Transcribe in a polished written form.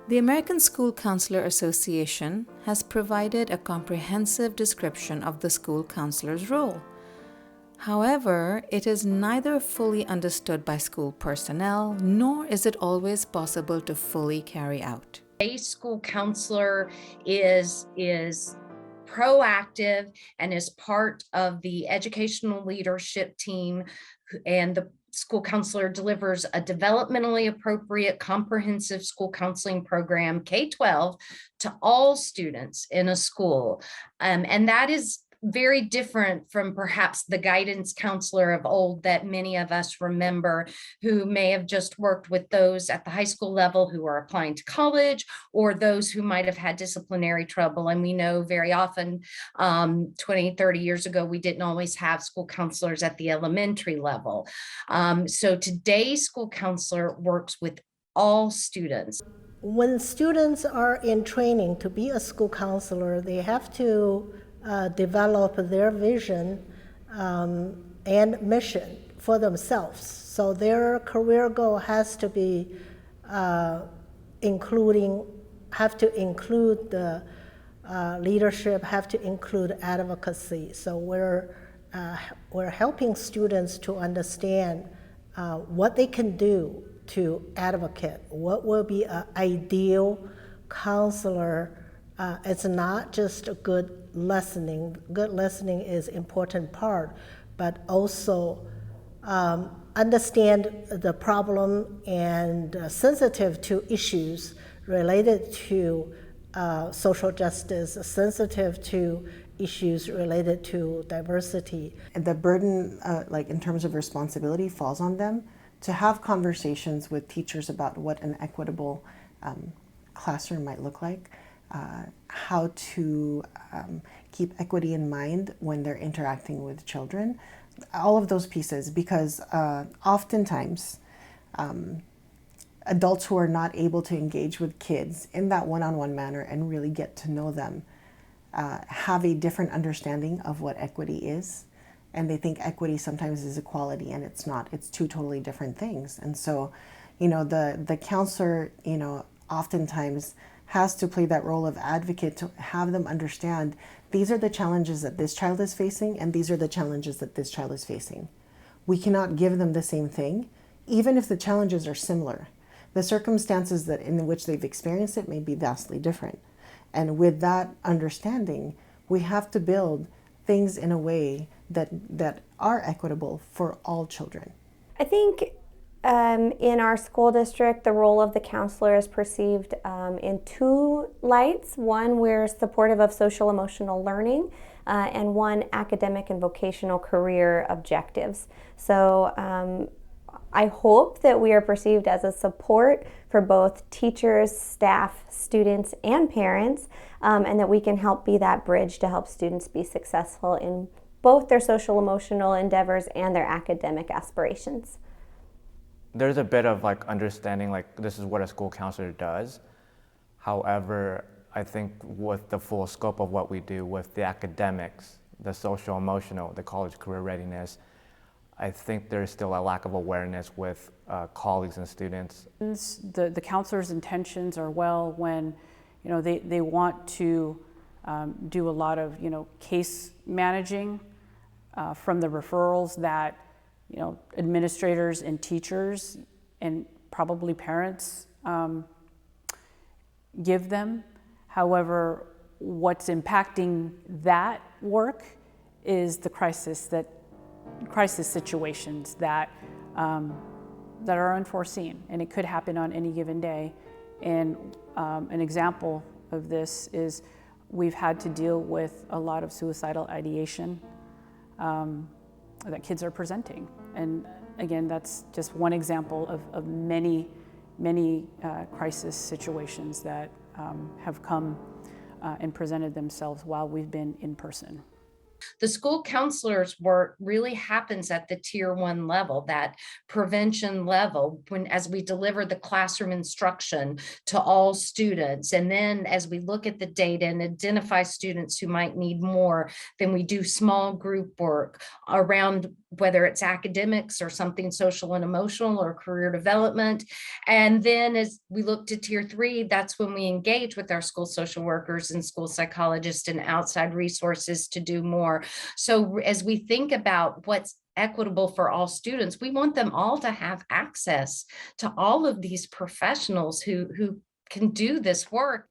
The American School Counselor Association has provided a comprehensive description of the school counselor's role. However, it is neither fully understood by school personnel nor is it always possible to fully carry out. A school counselor is proactive and is part of the educational leadership team, and the school counselor delivers a developmentally appropriate comprehensive school counseling program K-12 to all students in a school. And that is very different from perhaps the guidance counselor of old that many of us remember, who may have just worked with those at the high school level who are applying to college, or those who might have had disciplinary trouble. And we know very often 20, 30 years ago, we didn't always have school counselors at the elementary level. So today's school counselor works with all students. When students are in training to be a school counselor, they have to develop their vision and mission for themselves. So their career goal has to be have to include the leadership, have to include advocacy. So we're helping students to understand what they can do to advocate, what will be an ideal counselor. It's not just a good listening. Good listening is important part, but also understand the problem and sensitive to issues related to social justice, sensitive to issues related to diversity. And the burden, like in terms of responsibility, falls on them to have conversations with teachers about what an equitable classroom might look like, how to keep equity in mind when they're interacting with children, all of those pieces, because oftentimes adults who are not able to engage with kids in that one-on-one manner and really get to know them have a different understanding of what equity is. And they think equity sometimes is equality, and it's not. It's two totally different things. And so, the counselor, oftentimes has to play that role of advocate to have them understand these are the challenges that this child is facing, and these are the challenges that this child is facing. We cannot give them the same thing, even if the challenges are similar. The circumstances that in which they've experienced it may be vastly different. And with that understanding, we have to build things in a way that are equitable for all children. I think in our school district, the role of the counselor is perceived in two lights. One, we're supportive of social-emotional learning, and one, academic and vocational career objectives. So I hope that we are perceived as a support for both teachers, staff, students, and parents, and that we can help be that bridge to help students be successful in both their social-emotional endeavors and their academic aspirations. There's a bit of understanding this is what a school counselor does. However, I think with the full scope of what we do with the academics, the social-emotional, the college career readiness, I think there's still a lack of awareness with colleagues and students. The counselor's intentions are well when they want to do a lot of case managing from the referrals that administrators and teachers and probably parents give them. However, what's impacting that work is the crisis situations that are unforeseen, and it could happen on any given day. And an example of this is we've had to deal with a lot of suicidal ideation that kids are presenting. And again, that's just one example of many crisis situations that have come and presented themselves while we've been in person. The school counselor's work really happens at the tier 1 level, that prevention level, as we deliver the classroom instruction to all students. And then as we look at the data and identify students who might need more, then we do small group work around whether it's academics or something social and emotional or career development. And then as we look to tier 3, that's when we engage with our school social workers and school psychologists and outside resources to do more. So as we think about what's equitable for all students, we want them all to have access to all of these professionals who can do this work.